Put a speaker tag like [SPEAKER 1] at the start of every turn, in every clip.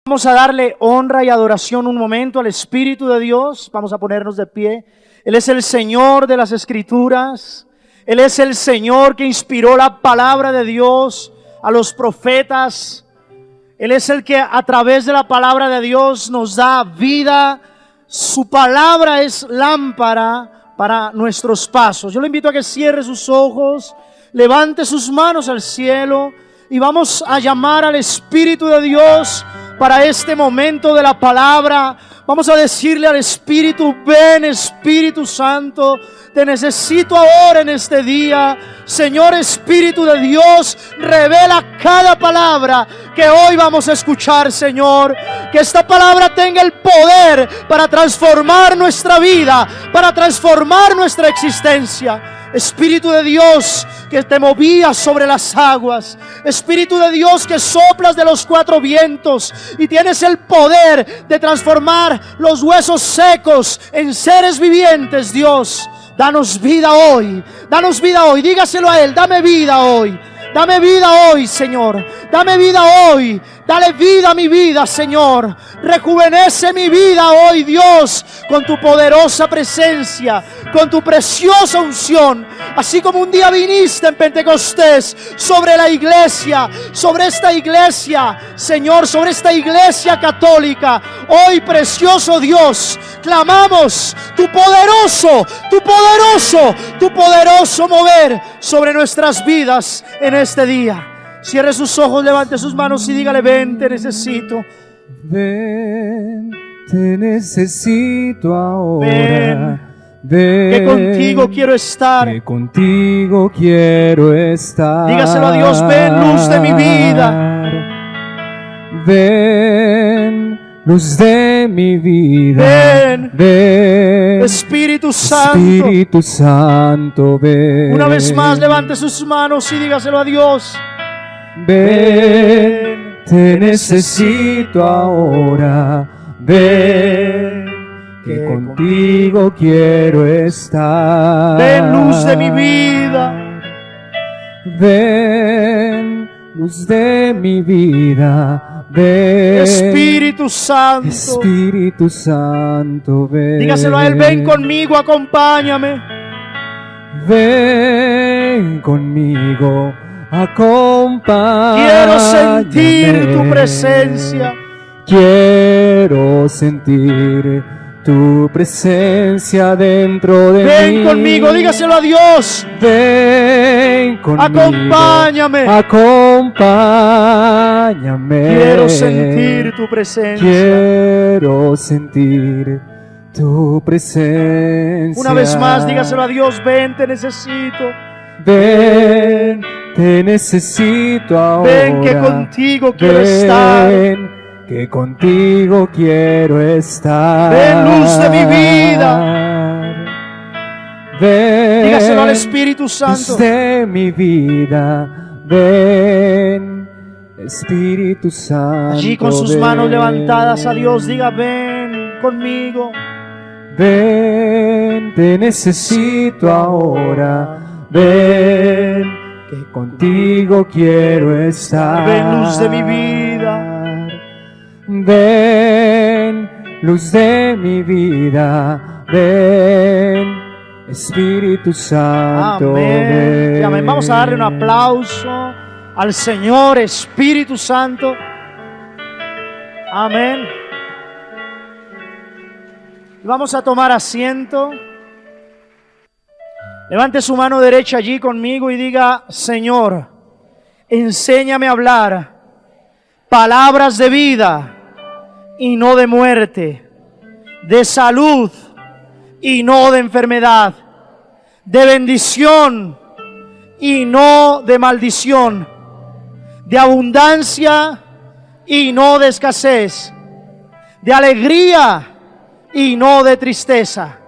[SPEAKER 1] Vamos a darle honra y adoración un momento al Espíritu de Dios. Vamos a ponernos de pie. Él es el Señor de las Escrituras. Él es el Señor que inspiró la palabra de Dios a los profetas. Él es el que a través de la palabra de Dios nos da vida. Su palabra es lámpara para nuestros pasos. Yo le invito a que cierre sus ojos, levante sus manos al cielo y vamos a llamar al Espíritu de Dios para este momento de la palabra. Vamos a decirle al Espíritu: ven, Espíritu Santo, te necesito ahora en este día. Señor Espíritu de Dios, revela cada palabra que hoy vamos a escuchar, Señor. Que esta palabra tenga el poder para transformar nuestra vida, para transformar nuestra existencia. Espíritu de Dios, que te movías sobre las aguas. Espíritu de Dios, que soplas de los cuatro vientos y tienes el poder de transformar los huesos secos en seres vivientes. Dios, danos vida hoy. Danos vida hoy. Dígaselo a Él: dame vida hoy. Dame vida hoy, Señor. Dame vida hoy. Dale vida a mi vida, Señor. Rejuvenece mi vida hoy, Dios, con tu poderosa presencia, con tu preciosa unción. Así como un día viniste en Pentecostés sobre la iglesia, sobre esta iglesia, Señor, sobre esta iglesia católica. Hoy, precioso Dios, clamamos tu poderoso mover sobre nuestras vidas en este día. Cierre sus ojos, levante sus manos y dígale: ven, te necesito.
[SPEAKER 2] Ven, te necesito ahora.
[SPEAKER 1] Ven,
[SPEAKER 2] ven,
[SPEAKER 1] que contigo quiero estar.
[SPEAKER 2] Que contigo quiero estar.
[SPEAKER 1] Dígaselo a Dios: ven, luz de mi vida.
[SPEAKER 2] Ven, luz de mi vida.
[SPEAKER 1] Ven,
[SPEAKER 2] ven,
[SPEAKER 1] Espíritu Santo.
[SPEAKER 2] Espíritu Santo, ven.
[SPEAKER 1] Una vez más, levante sus manos y dígaselo a Dios.
[SPEAKER 2] Ven, te necesito ahora. Ven, que contigo quiero estar.
[SPEAKER 1] Ven, luz de mi vida.
[SPEAKER 2] Ven, luz de mi vida. Ven,
[SPEAKER 1] Espíritu Santo.
[SPEAKER 2] Espíritu Santo, ven.
[SPEAKER 1] Dígaselo a Él: ven conmigo, acompáñame.
[SPEAKER 2] Ven conmigo, acompáñame.
[SPEAKER 1] Quiero sentir tu presencia.
[SPEAKER 2] Quiero sentir tu presencia dentro de mí.
[SPEAKER 1] Ven conmigo, dígaselo a Dios.
[SPEAKER 2] Ven conmigo,
[SPEAKER 1] Acompáñame.
[SPEAKER 2] Acompáñame.
[SPEAKER 1] Quiero sentir tu presencia.
[SPEAKER 2] Quiero sentir tu presencia.
[SPEAKER 1] Una vez más, dígaselo a Dios: ven, te necesito.
[SPEAKER 2] Ven, te necesito ahora.
[SPEAKER 1] Ven, que contigo quiero estar.
[SPEAKER 2] Que contigo quiero estar.
[SPEAKER 1] Ven, luz de mi vida.
[SPEAKER 2] Ven,
[SPEAKER 1] Dígaselo al Espíritu Santo.
[SPEAKER 2] luz de mi vida. Ven, Espíritu Santo.
[SPEAKER 1] Allí con sus
[SPEAKER 2] ven.
[SPEAKER 1] manos levantadas a Dios, diga: ven conmigo.
[SPEAKER 2] Ven, te necesito ahora. Ven, que contigo quiero estar.
[SPEAKER 1] Ven, luz de mi vida.
[SPEAKER 2] Ven, luz de mi vida. Ven, Espíritu Santo.
[SPEAKER 1] Amén.
[SPEAKER 2] Ven.
[SPEAKER 1] Y amén. Vamos a darle un aplauso al Señor Espíritu Santo. Amén. Y vamos a tomar asiento. Levante su mano derecha allí conmigo y diga: Señor, enséñame a hablar palabras de vida y no de muerte, de salud y no de enfermedad, de bendición y no de maldición, de abundancia y no de escasez, de alegría y no de tristeza,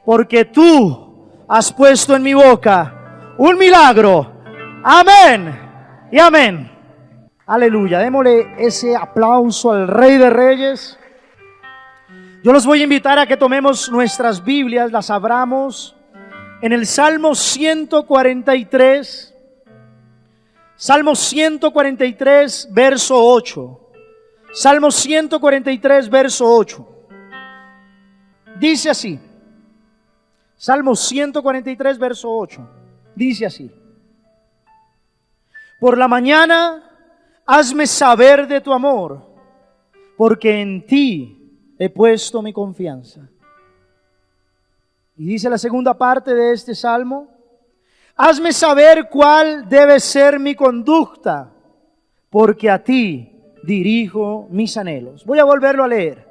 [SPEAKER 1] porque tú has puesto en mi boca un milagro. Amén y amén. Aleluya. Démosle ese aplauso al Rey de Reyes. Yo los voy a invitar a que tomemos nuestras Biblias, las abramos en el Salmo 143. Salmo 143, verso 8. Salmo 143, verso 8. Dice así. Salmo 143, verso 8. Dice así. Por la mañana, hazme saber de tu amor, porque en ti he puesto mi confianza. Y dice la segunda parte de este salmo. Hazme saber cuál debe ser mi conducta, porque a ti dirijo mis anhelos. Voy a volverlo a leer.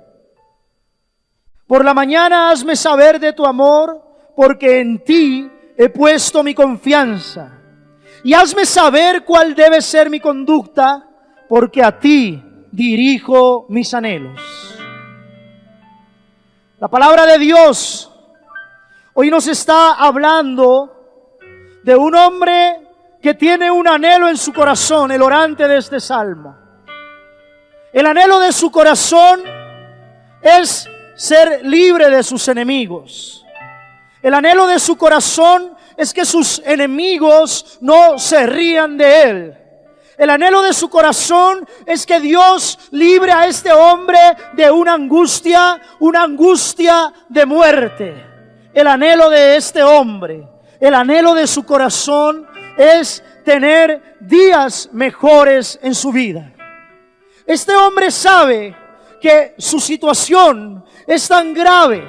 [SPEAKER 1] Por la mañana hazme saber de tu amor, porque en ti he puesto mi confianza. Y hazme saber cuál debe ser mi conducta, porque a ti dirijo mis anhelos. La palabra de Dios hoy nos está hablando de un hombre que tiene un anhelo en su corazón, el orante de este salmo. El anhelo de su corazón es ser libre de sus enemigos. El anhelo de su corazón es que sus enemigos no se rían de él. El anhelo de su corazón es que Dios libre a este hombre de una angustia de muerte. El anhelo de este hombre, el anhelo de su corazón es tener días mejores en su vida. Este hombre sabe que su situación es tan grave,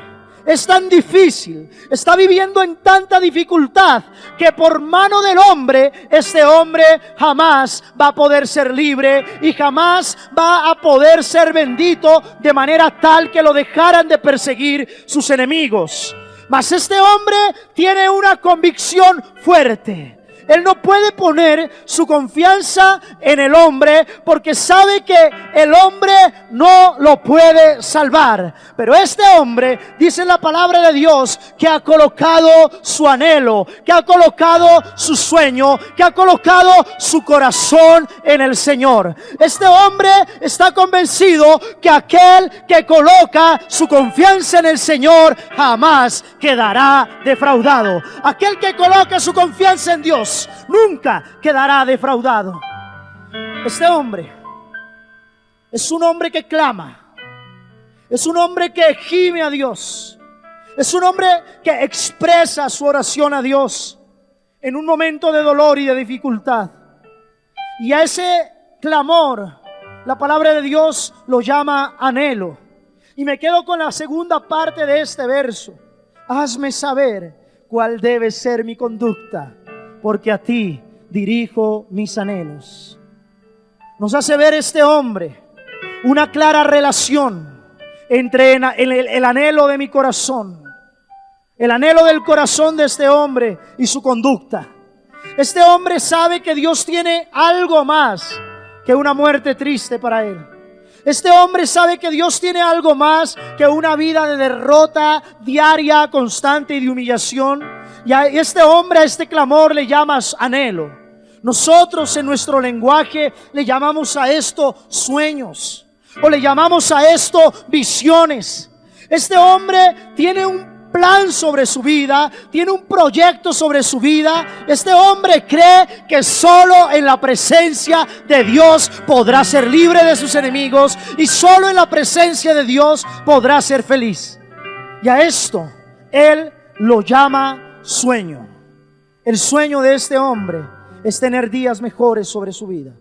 [SPEAKER 1] es tan difícil, está viviendo en tanta dificultad que por mano del hombre, este hombre jamás va a poder ser libre y jamás va a poder ser bendito de manera tal que lo dejaran de perseguir sus enemigos. Mas este hombre tiene una convicción fuerte. Él no puede poner su confianza en el hombre porque sabe que el hombre no lo puede salvar. Pero este hombre, dice la palabra de Dios, que ha colocado su anhelo, que ha colocado su sueño, que ha colocado su corazón en el Señor. Este hombre está convencido que aquel que coloca su confianza en el Señor jamás quedará defraudado. Aquel que coloca su confianza en Dios nunca quedará defraudado. Este hombre es un hombre que clama, es un hombre que gime a Dios, es un hombre que expresa su oración a Dios en un momento de dolor y de dificultad. Y a ese clamor, la palabra de Dios lo llama anhelo. Y me quedo con la segunda parte de este verso. Hazme saber cuál debe ser mi conducta, porque a ti dirijo mis anhelos. Nos hace ver este hombre una clara relación entre el anhelo de mi corazón, el anhelo del corazón de este hombre y su conducta. Este hombre sabe que Dios tiene algo más que una muerte triste para él. Este hombre sabe que Dios tiene algo más que una vida de derrota diaria, constante y de humillación. Y a este hombre, a este clamor le llamas anhelo. Nosotros en nuestro lenguaje le llamamos a esto sueños, o le llamamos a esto visiones. Este hombre tiene un plan sobre su vida, tiene un proyecto sobre su vida. Este hombre cree que solo en la presencia de Dios podrá ser libre de sus enemigos y solo en la presencia de Dios podrá ser feliz. Y a esto él lo llama sueño. El sueño de este hombre es tener días mejores sobre su vida.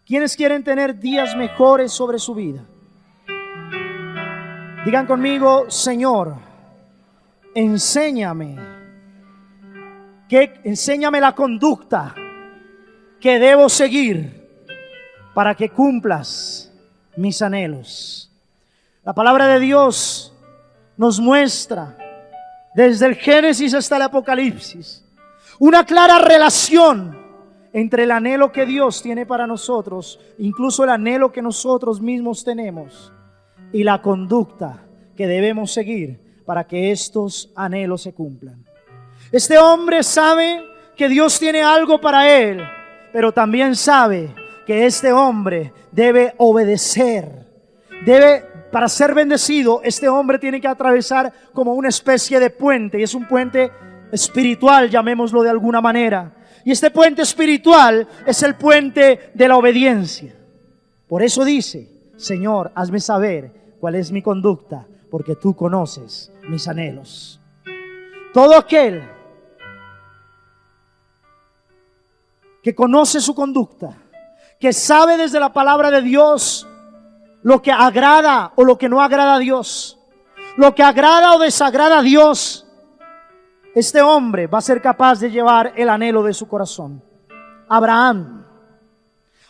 [SPEAKER 1] ¿Quiénes quieren tener días mejores sobre su vida? Digan conmigo: Señor, enséñame la conducta que debo seguir para que cumplas mis anhelos. La palabra de Dios nos muestra desde el Génesis hasta el Apocalipsis una clara relación entre el anhelo que Dios tiene para nosotros, incluso el anhelo que nosotros mismos tenemos, y la conducta que debemos seguir para que estos anhelos se cumplan. Este hombre sabe que Dios tiene algo para él, pero también sabe que este hombre debe obedecer. Para ser bendecido, este hombre tiene que atravesar como una especie de puente, y es un puente espiritual, llamémoslo de alguna manera. Y este puente espiritual es el puente de la obediencia. Por eso dice: Señor, hazme saber cuál es mi conducta, porque tú conoces mis anhelos. Todo aquel que conoce su conducta, que sabe desde la palabra de Dios lo que agrada o lo que no agrada a Dios, lo que agrada o desagrada a Dios, este hombre va a ser capaz de llevar el anhelo de su corazón. Abraham,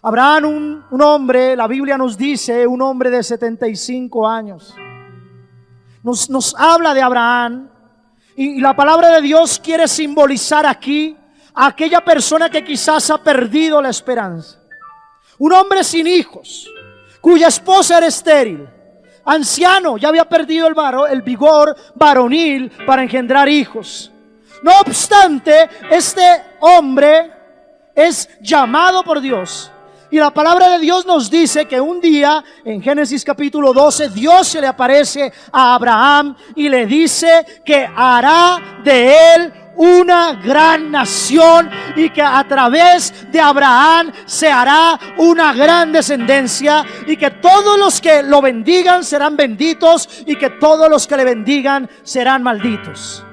[SPEAKER 1] un hombre, la Biblia nos dice, un hombre de 75 años. Nos habla de Abraham, y la palabra de Dios quiere simbolizar aquí a aquella persona que quizás ha perdido la esperanza. Un hombre sin hijos, cuya esposa era estéril, anciano, ya había perdido el vigor varonil para engendrar hijos. No obstante, este hombre es llamado por Dios. Y la palabra de Dios nos dice que un día, en Génesis capítulo 12, Dios se le aparece a Abraham y le dice que hará de él una gran nación, y que a través de Abraham se hará una gran descendencia, y que todos los que lo bendigan serán benditos, y que todos los que le bendigan serán malditos.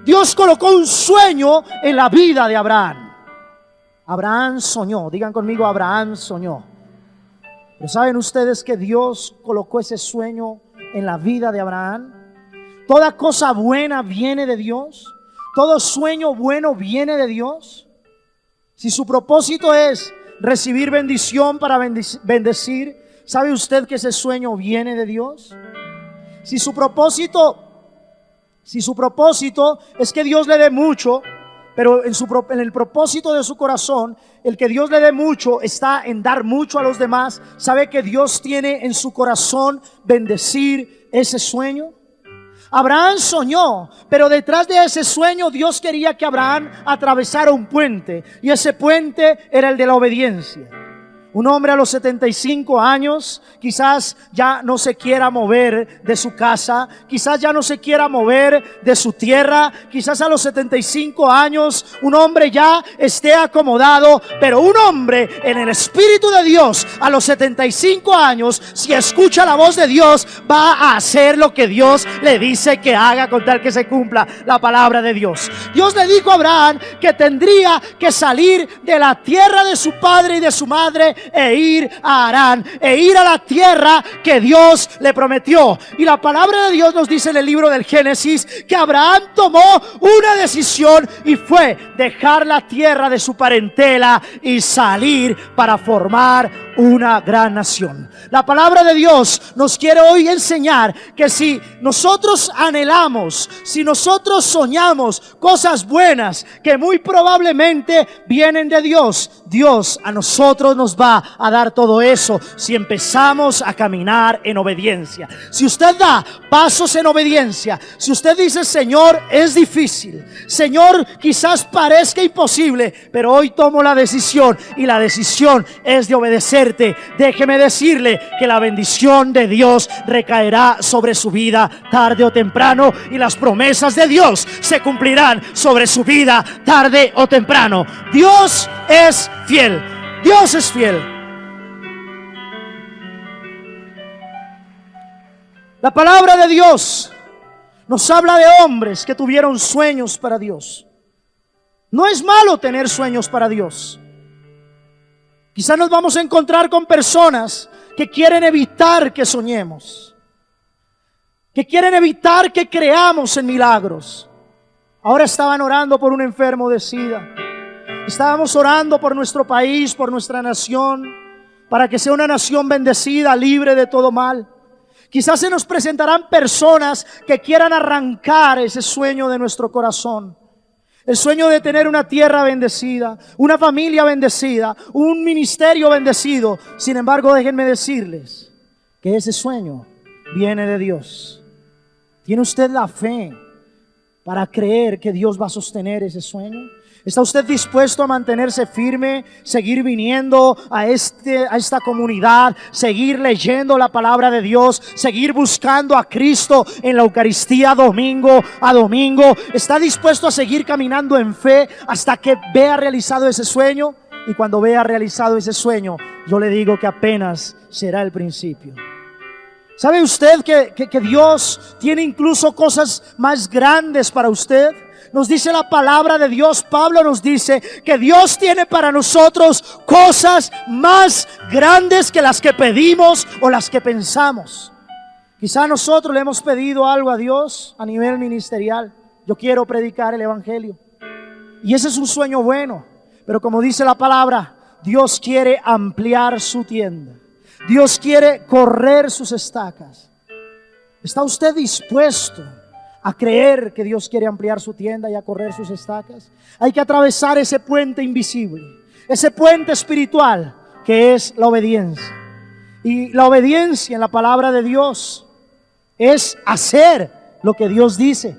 [SPEAKER 1] Dios colocó un sueño en la vida de Abraham. Abraham soñó, digan conmigo, Abraham soñó. Pero ¿saben ustedes que Dios colocó ese sueño en la vida de Abraham? Toda cosa buena viene de Dios. Todo sueño bueno viene de Dios. Si su propósito es recibir bendición para bendecir, ¿sabe usted que ese sueño viene de Dios? Si su propósito es que Dios le dé mucho, pero en el propósito de su corazón, el que Dios le dé mucho está en dar mucho a los demás, ¿sabe que Dios tiene en su corazón bendecir ese sueño? Abraham soñó, pero detrás de ese sueño Dios quería que Abraham atravesara un puente, y ese puente era el de la obediencia. Un hombre a los 75 años quizás ya no se quiera mover de su casa, quizás ya no se quiera mover de su tierra, quizás a los 75 años un hombre ya esté acomodado, pero un hombre en el Espíritu de Dios a los 75 años, si escucha la voz de Dios, va a hacer lo que Dios le dice que haga con tal que se cumpla la palabra de Dios. Dios le dijo a Abraham que tendría que salir de la tierra de su padre y de su madre e ir a Harán, e ir a la tierra que Dios le prometió. Y la palabra de Dios nos dice en el libro del Génesis que Abraham tomó una decisión, y fue dejar la tierra de su parentela y salir para formar una gran nación. La palabra de Dios nos quiere hoy enseñar que si nosotros anhelamos, si nosotros soñamos cosas buenas que muy probablemente vienen de Dios, Dios a nosotros nos va a dar todo eso si empezamos a caminar en obediencia. Si usted da pasos en obediencia, si usted dice: Señor, es difícil, Señor, quizás parezca imposible, pero hoy tomo la decisión, y la decisión es de obedecerte, déjeme decirle que la bendición de Dios recaerá sobre su vida tarde o temprano, y las promesas de Dios se cumplirán sobre su vida tarde o temprano. Dios es fiel. Dios es fiel. La palabra de Dios nos habla de hombres que tuvieron sueños para Dios. No es malo tener sueños para Dios. Quizás nos vamos a encontrar con personas que quieren evitar que soñemos, que quieren evitar que creamos en milagros. Ahora estaban orando por un enfermo de SIDA. Estábamos orando por nuestro país, por nuestra nación, para que sea una nación bendecida, libre de todo mal. Quizás se nos presentarán personas que quieran arrancar ese sueño de nuestro corazón. El sueño de tener una tierra bendecida, una familia bendecida, un ministerio bendecido. Sin embargo, déjenme decirles que ese sueño viene de Dios. ¿Tiene usted la fe para creer que Dios va a sostener ese sueño? ¿Está usted dispuesto a mantenerse firme, seguir viniendo a esta comunidad, seguir leyendo la palabra de Dios, seguir buscando a Cristo en la Eucaristía domingo a domingo? ¿Está dispuesto a seguir caminando en fe hasta que vea realizado ese sueño? y cuando vea realizado ese sueño, yo le digo que apenas será el principio. ¿Sabe usted que Dios tiene incluso cosas más grandes para usted? Nos dice la palabra de Dios, Pablo nos dice que Dios tiene para nosotros cosas más grandes que las que pedimos o las que pensamos. Quizá nosotros le hemos pedido algo a Dios a nivel ministerial. Yo quiero predicar el evangelio. Y ese es un sueño bueno. Pero como dice la palabra, Dios quiere ampliar su tienda. Dios quiere correr sus estacas. ¿Está usted dispuesto a creer que Dios quiere ampliar su tienda y a correr sus estacas? Hay que atravesar ese puente invisible, ese puente espiritual que es la obediencia. Y la obediencia en la palabra de Dios es hacer lo que Dios dice.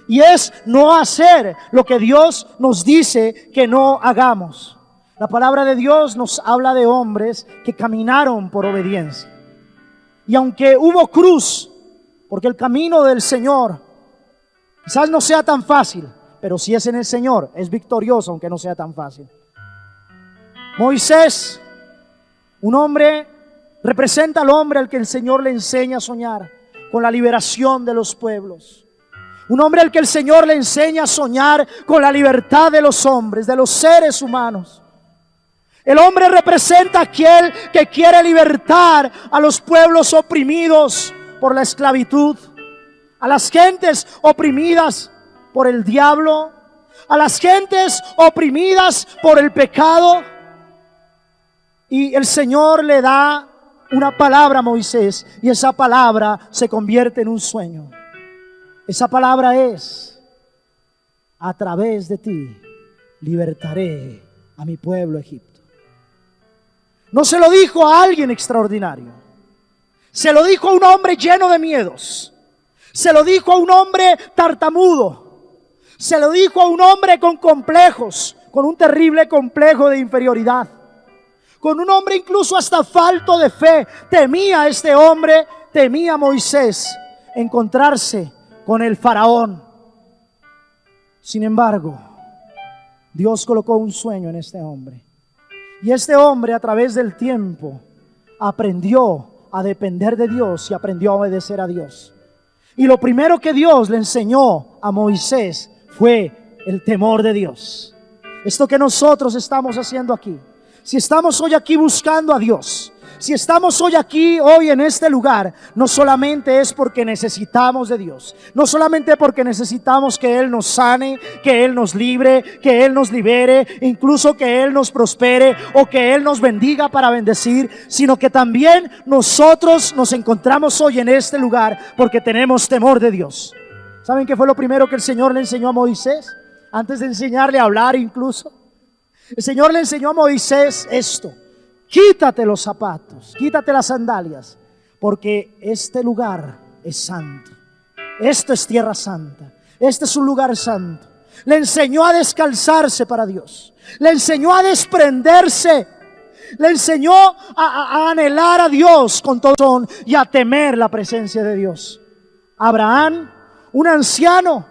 [SPEAKER 1] Y es no hacer lo que Dios nos dice que no hagamos. La palabra de Dios nos habla de hombres que caminaron por obediencia. Y aunque hubo cruz, porque el camino del Señor quizás no sea tan fácil, pero si es en el Señor, es victorioso aunque no sea tan fácil. Moisés, un hombre, representa al hombre al que el Señor le enseña a soñar con la liberación de los pueblos. Un hombre al que el Señor le enseña a soñar con la libertad de los hombres, de los seres humanos. El hombre representa a aquel que quiere libertar a los pueblos oprimidos por la esclavitud, a las gentes oprimidas por el diablo, a las gentes oprimidas por el pecado. Y el Señor le da una palabra a Moisés y esa palabra se convierte en un sueño. Esa palabra es: a través de ti libertaré a mi pueblo Egipto. No se lo dijo a alguien extraordinario. Se lo dijo a un hombre lleno de miedos. Se lo dijo a un hombre tartamudo. Se lo dijo a un hombre con complejos, con un terrible complejo de inferioridad. Con un hombre incluso hasta falto de fe. Temía este hombre, temía Moisés encontrarse con el faraón. Sin embargo, Dios colocó un sueño en este hombre. Y este hombre a través del tiempo aprendió a depender de Dios y aprendió a obedecer a Dios. Y lo primero que Dios le enseñó a Moisés fue el temor de Dios. Esto que nosotros estamos haciendo aquí. Si estamos hoy aquí buscando a Dios, si estamos hoy en este lugar, no solamente es porque necesitamos de Dios, no solamente porque necesitamos que Él nos sane, que Él nos libre, que Él nos libere, incluso que Él nos prospere o que Él nos bendiga para bendecir, sino que también nosotros nos encontramos hoy en este lugar porque tenemos temor de Dios. ¿Saben qué fue lo primero que el Señor le enseñó a Moisés? Antes de enseñarle a hablar incluso, el Señor le enseñó a Moisés esto: quítate los zapatos, quítate las sandalias, porque este lugar es santo. Esto es tierra santa. Este es un lugar santo. Le enseñó a descalzarse para Dios. Le enseñó a desprenderse. Le enseñó a anhelar a Dios con todo corazón y a temer la presencia de Dios. Abraham, un anciano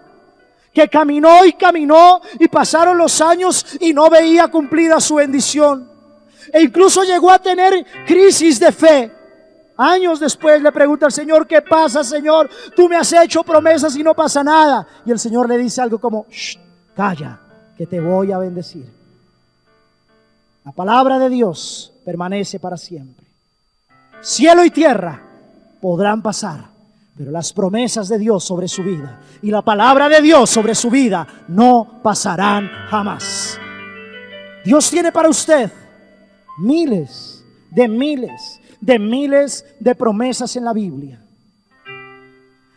[SPEAKER 1] que caminó y pasaron los años y no veía cumplida su bendición. E incluso llegó a tener crisis de fe. Años después le pregunta al Señor: ¿qué pasa, Señor? Tú me has hecho promesas y no pasa nada. Y el Señor le dice algo como: shh, calla, que te voy a bendecir. La palabra de Dios permanece para siempre. Cielo y tierra podrán pasar, pero las promesas de Dios sobre su vida y la palabra de Dios sobre su vida no pasarán jamás. Dios tiene para usted miles de promesas en la Biblia.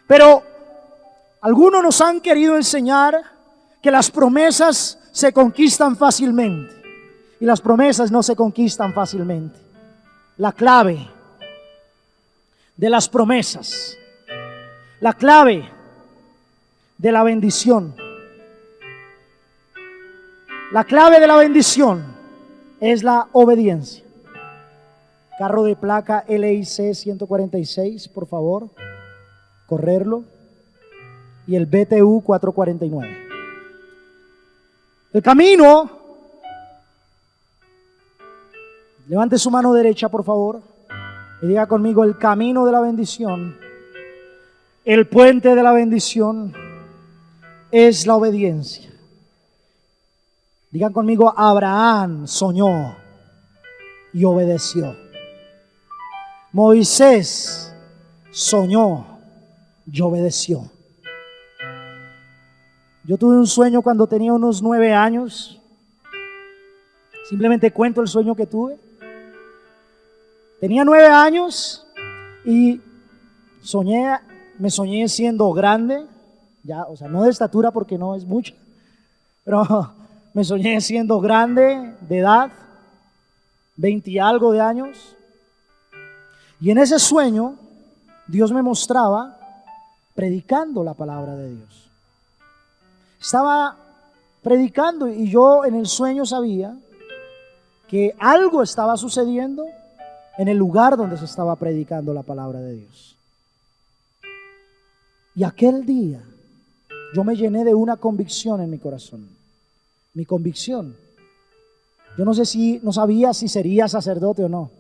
[SPEAKER 1] Pero algunos nos han querido enseñar que las promesas se conquistan fácilmente. Y las promesas no se conquistan fácilmente. La clave de las promesas, la clave de la bendición, la clave de la bendición es la obediencia. Carro de placa LIC 146, por favor, correrlo. Y el BTU 449. El camino Levante su mano derecha, por favor, y diga conmigo: el camino de la bendición, el puente de la bendición es la obediencia. Digan conmigo: Abraham soñó y obedeció. Moisés soñó y obedeció. Yo tuve un sueño cuando tenía unos 9 años. Simplemente cuento el sueño que tuve. Tenía 9 años y me soñé siendo grande, ya, o sea, no de estatura porque no es mucho, pero me soñé siendo grande de edad, 20 y algo de años. Y en ese sueño Dios me mostraba predicando la palabra de Dios. Estaba predicando y yo en el sueño sabía que algo estaba sucediendo en el lugar donde se estaba predicando la palabra de Dios. Y aquel día yo me llené de una convicción en mi corazón. Mi convicción. Yo no sabía si sería sacerdote o no,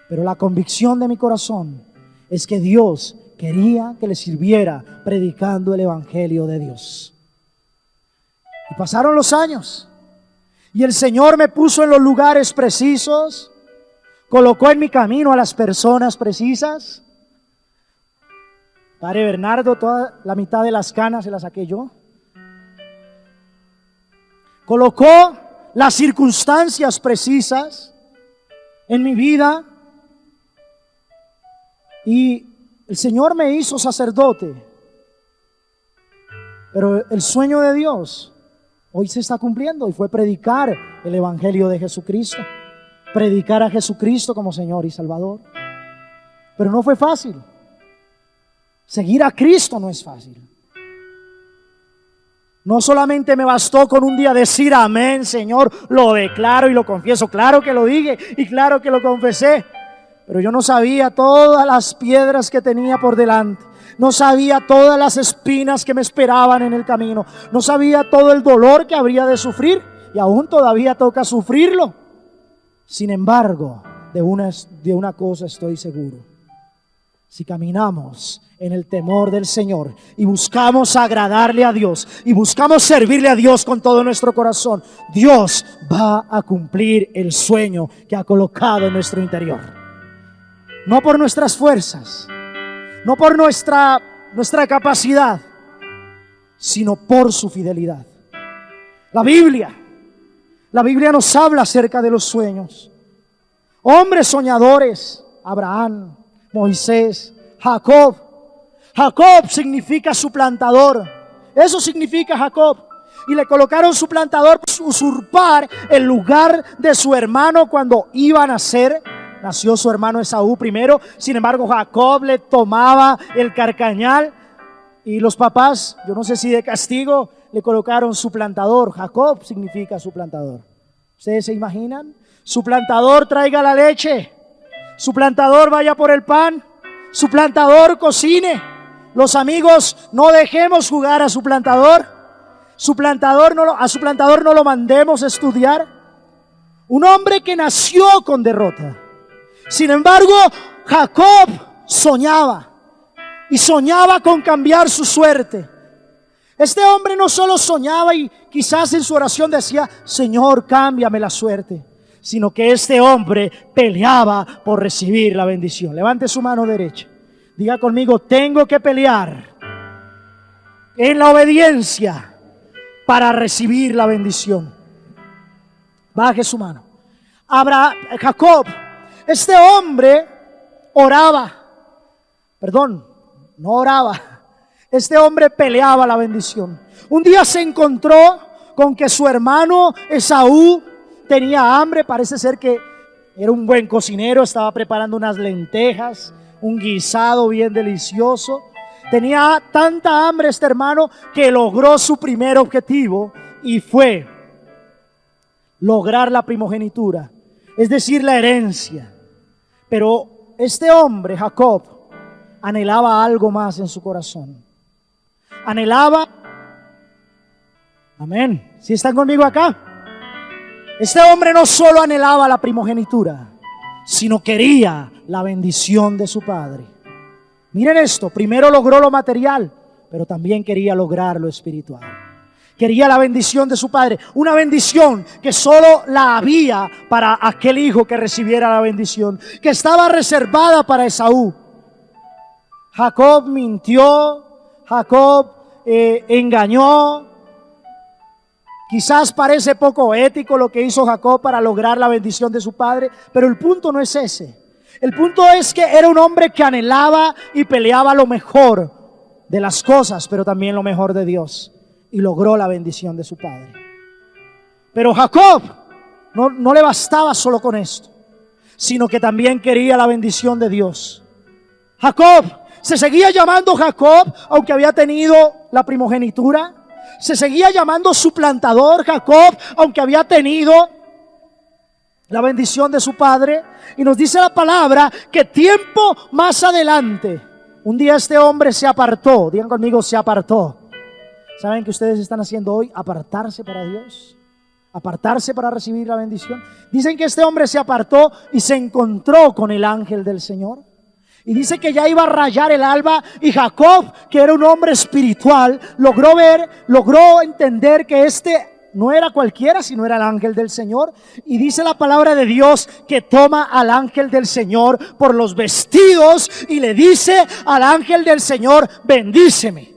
[SPEAKER 1] pero la convicción de mi corazón es que Dios quería que le sirviera predicando el evangelio de Dios. Y pasaron los años y el Señor me puso en los lugares precisos, colocó en mi camino a las personas precisas. Padre Bernardo, toda la mitad de las canas se las saqué yo. Colocó las circunstancias precisas en mi vida y el Señor me hizo sacerdote. Pero el sueño de Dios hoy se está cumpliendo y fue predicar el evangelio de Jesucristo. Predicar a Jesucristo como Señor y Salvador. Pero no fue fácil. Seguir a Cristo no es fácil. No solamente me bastó con un día decir amén, Señor, lo declaro y lo confieso. Claro que lo dije y claro que lo confesé. Pero yo no sabía todas las piedras que tenía por delante. No sabía todas las espinas que me esperaban en el camino. No sabía todo el dolor que habría de sufrir. Y aún todavía toca sufrirlo. Sin embargo, de una cosa estoy seguro: si caminamos en el temor del Señor y buscamos agradarle a Dios y buscamos servirle a Dios con todo nuestro corazón, Dios va a cumplir el sueño que ha colocado en nuestro interior. No por nuestras fuerzas, no por nuestra capacidad, sino por su fidelidad. La Biblia nos habla acerca de los sueños. Hombres soñadores: Abraham, Moisés, Jacob. Jacob significa suplantador. Eso significa Jacob. Y le colocaron suplantador para usurpar el lugar de su hermano cuando iba a nacer. Nació su hermano Esaú primero. Sin embargo, Jacob le tomaba el carcañal. Y los papás, yo no sé si de castigo, le colocaron suplantador. Jacob significa suplantador. ¿Ustedes se imaginan? Suplantador, traiga la leche. Suplantador, vaya por el pan. Suplantador, cocine. Los amigos, no dejemos jugar a suplantador. A suplantador no lo mandemos a estudiar. Un hombre que nació con derrota. Sin embargo, Jacob soñaba. Y soñaba con cambiar su suerte. Este hombre no solo soñaba y quizás en su oración decía: Señor, cámbiame la suerte, sino que este hombre peleaba por recibir la bendición. Levante su mano derecha. Diga conmigo: tengo que pelear en la obediencia para recibir la bendición. Baje su mano. Jacob, este hombre este hombre peleaba la bendición. Un día se encontró con que su hermano Esaú tenía hambre. Parece ser que era un buen cocinero, estaba preparando unas lentejas, un guisado bien delicioso. Tenía tanta hambre este hermano que logró su primer objetivo y fue lograr la primogenitura, es decir, la herencia. Pero este hombre, Jacob, anhelaba algo más en su corazón. Anhelaba, amén, ¿sí están conmigo acá? Este hombre no solo anhelaba la primogenitura, sino quería la bendición de su padre. Miren esto, primero logró lo material, pero también quería lograr lo espiritual. Quería la bendición de su padre, una bendición que solo la había para aquel hijo que recibiera la bendición, que estaba reservada para Esaú. Jacob mintió, Jacob engañó. Quizás parece poco ético lo que hizo Jacob para lograr la bendición de su padre, pero el punto no es ese. El punto es que era un hombre que anhelaba y peleaba lo mejor de las cosas, pero también lo mejor de Dios, y logró la bendición de su padre. Pero Jacob no le bastaba solo con esto, sino que también quería la bendición de Dios. Jacob se seguía llamando Jacob, aunque había tenido la primogenitura. Se seguía llamando suplantador Jacob, aunque había tenido la bendición de su padre. Y nos dice la palabra que tiempo más adelante, un día este hombre se apartó. Digan conmigo, se apartó. ¿Saben qué ustedes están haciendo hoy? Apartarse para Dios, apartarse para recibir la bendición. Dicen que este hombre se apartó y se encontró con el ángel del Señor. Y dice que ya iba a rayar el alba, y Jacob, que era un hombre espiritual, logró entender que este no era cualquiera, sino era el ángel del Señor. Y dice la palabra de Dios que toma al ángel del Señor por los vestidos y le dice al ángel del Señor: bendíceme.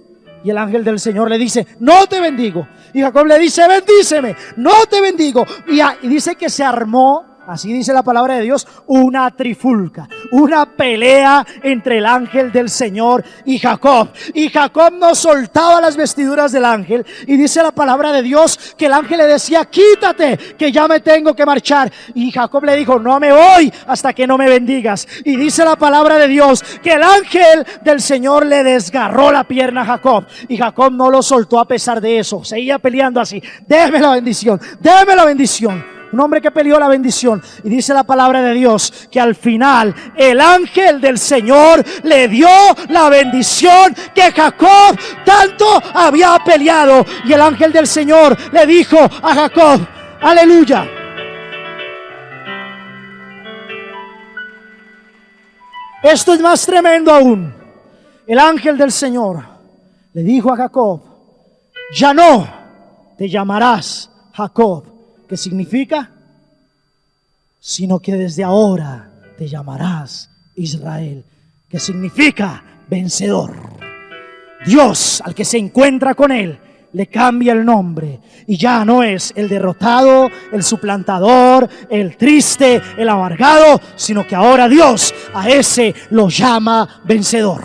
[SPEAKER 1] Y el ángel del Señor le dice: no te bendigo. Y Jacob le dice: bendíceme, no te bendigo. Y dice que se armó, así dice la palabra de Dios, una trifulca, una pelea entre el ángel del Señor y Jacob. Y Jacob no soltaba las vestiduras del ángel. Y dice la palabra de Dios que el ángel le decía: quítate, que ya me tengo que marchar. Y Jacob le dijo: no me voy hasta que no me bendigas. Y dice la palabra de Dios que el ángel del Señor le desgarró la pierna a Jacob. Y Jacob no lo soltó a pesar de eso. Seguía peleando así: déme la bendición, déme la bendición. Un hombre que peleó la bendición. Y dice la palabra de Dios que al final el ángel del Señor le dio la bendición que Jacob tanto había peleado. Y el ángel del Señor le dijo a Jacob: aleluya. Esto es más tremendo aún. El ángel del Señor le dijo a Jacob: ya no te llamarás Jacob, que significa, sino que desde ahora te llamarás Israel, que significa vencedor. Dios, al que se encuentra con él, le cambia el nombre y ya no es el derrotado, el suplantador, el triste, el amargado, sino que ahora Dios a ese lo llama vencedor.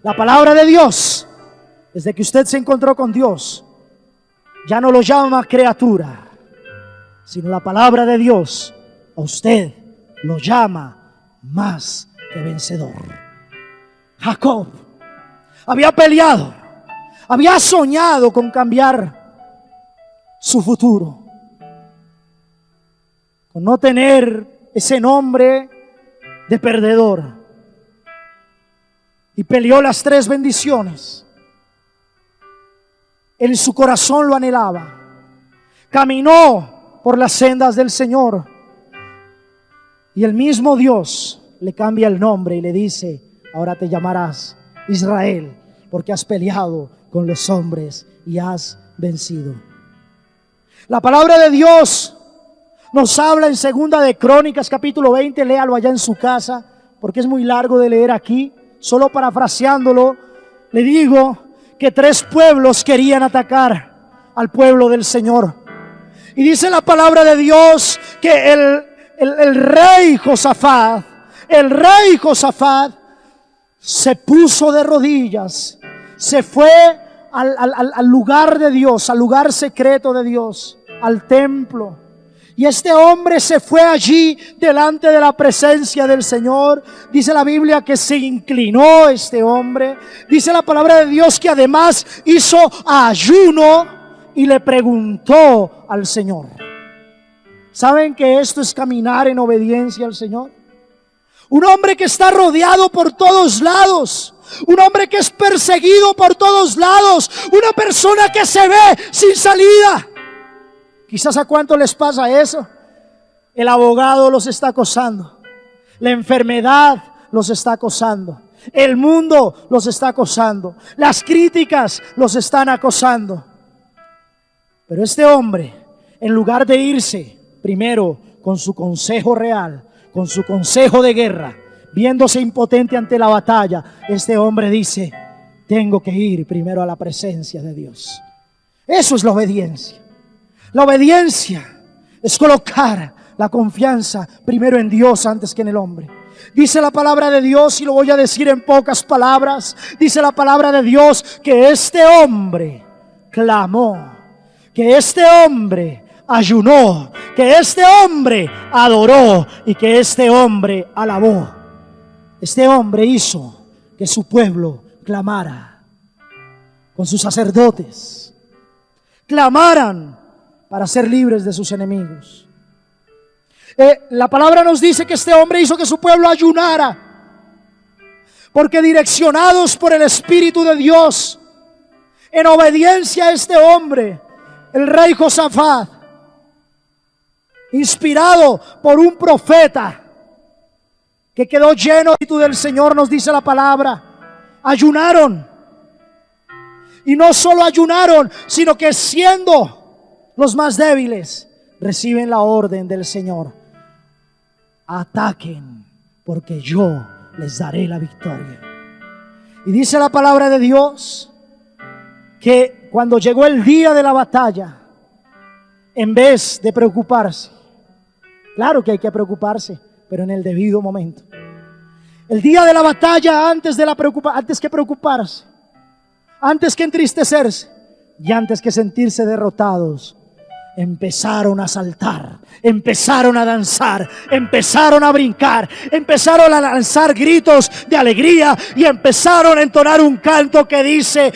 [SPEAKER 1] La palabra de Dios, desde que usted se encontró con Dios, ya no lo llama criatura, sino la palabra de Dios a usted lo llama más que vencedor. Jacob había peleado, había soñado con cambiar su futuro, con no tener ese nombre de perdedor, y peleó las 3 bendiciones. En su corazón lo anhelaba, caminó por las sendas del Señor, y el mismo Dios le cambia el nombre y le dice: ahora te llamarás Israel, porque has peleado con los hombres y has vencido. La palabra de Dios nos habla en 2 de Crónicas capítulo 20, léalo allá en su casa, porque es muy largo de leer aquí. Solo parafraseándolo, le digo que 3 pueblos querían atacar al pueblo del Señor. Y dice la palabra de Dios que el rey Josafat se puso de rodillas, se fue al lugar de Dios, al lugar secreto de Dios, al templo. Y este hombre se fue allí delante de la presencia del Señor. Dice la Biblia que se inclinó este hombre. Dice la palabra de Dios que además hizo ayuno y le preguntó al Señor. ¿Saben que esto es caminar en obediencia al Señor? Un hombre que está rodeado por todos lados, un hombre que es perseguido por todos lados, una persona que se ve sin salida. Quizás a cuánto les pasa eso. El abogado los está acosando, La enfermedad los está acosando. El mundo los está acosando. Las críticas los están acosando. Pero este hombre, en lugar de irse primero con su consejo real, con su consejo de guerra, viéndose impotente ante la batalla, este hombre dice: tengo que ir primero a la presencia de Dios. Eso es la obediencia. La obediencia es colocar la confianza primero en Dios antes que en el hombre. Dice la palabra de Dios, y lo voy a decir en pocas palabras, dice la palabra de Dios que este hombre clamó, que este hombre ayunó, que este hombre adoró y que este hombre alabó. Este hombre hizo que su pueblo clamara, con sus sacerdotes, clamaran para ser libres de sus enemigos. La palabra nos dice que este hombre hizo que su pueblo ayunara, porque direccionados por el Espíritu de Dios, en obediencia a este hombre, el rey Josafat, inspirado por un profeta que quedó lleno del Espíritu del Señor, nos dice la palabra, ayunaron. Y no solo ayunaron, sino que siendo los más débiles, reciben la orden del Señor: ataquen, porque yo les daré la victoria. Y dice la palabra de Dios que cuando llegó el día de la batalla, en vez de preocuparse, claro que hay que preocuparse, pero en el debido momento. El día de la batalla, antes que preocuparse, antes que entristecerse y antes que sentirse derrotados, empezaron a saltar, empezaron a danzar, empezaron a brincar, empezaron a lanzar gritos de alegría y empezaron a entonar un canto que dice,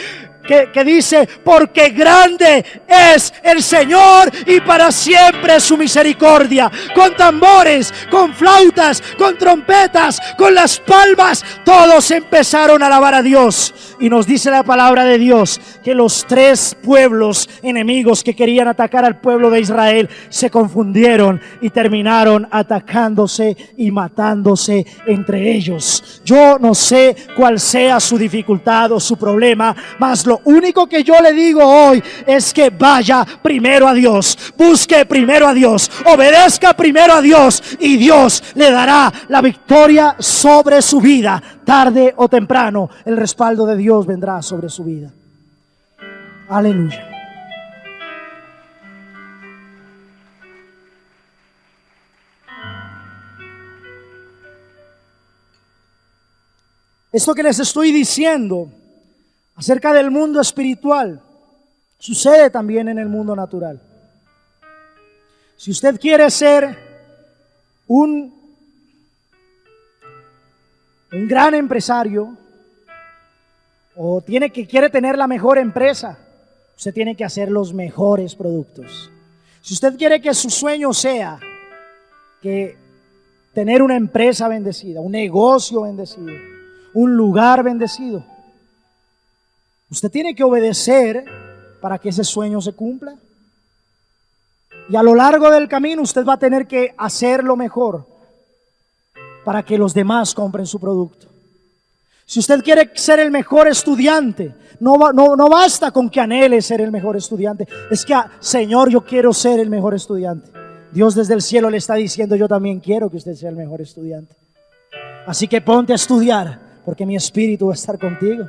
[SPEAKER 1] porque grande es el Señor y para siempre su misericordia. Con tambores, con flautas, con trompetas, con las palmas, todos empezaron a alabar a Dios. Y nos dice la palabra de Dios que los tres pueblos enemigos que querían atacar al pueblo de Israel se confundieron y terminaron atacándose y matándose entre ellos. Yo no sé cuál sea su dificultad o su problema, mas lo único que yo le digo hoy es que vaya primero a Dios, busque primero a Dios, obedezca primero a Dios y Dios le dará la victoria sobre su vida. Tarde o temprano el respaldo de Dios vendrá sobre su vida. Aleluya. Esto que les estoy diciendo acerca del mundo espiritual sucede también en el mundo natural. Si usted quiere ser un gran empresario o quiere tener la mejor empresa, usted tiene que hacer los mejores productos. Si usted quiere que su sueño sea que tener una empresa bendecida, un negocio bendecido, un lugar bendecido, usted tiene que obedecer para que ese sueño se cumpla. Y a lo largo del camino usted va a tener que hacer lo mejor para que los demás compren su producto. Si usted quiere ser el mejor estudiante, no basta con que anhele ser el mejor estudiante. Es que, Señor, yo quiero ser el mejor estudiante. Dios desde el cielo le está diciendo: yo también quiero que usted sea el mejor estudiante. Así que ponte a estudiar, porque mi espíritu va a estar contigo.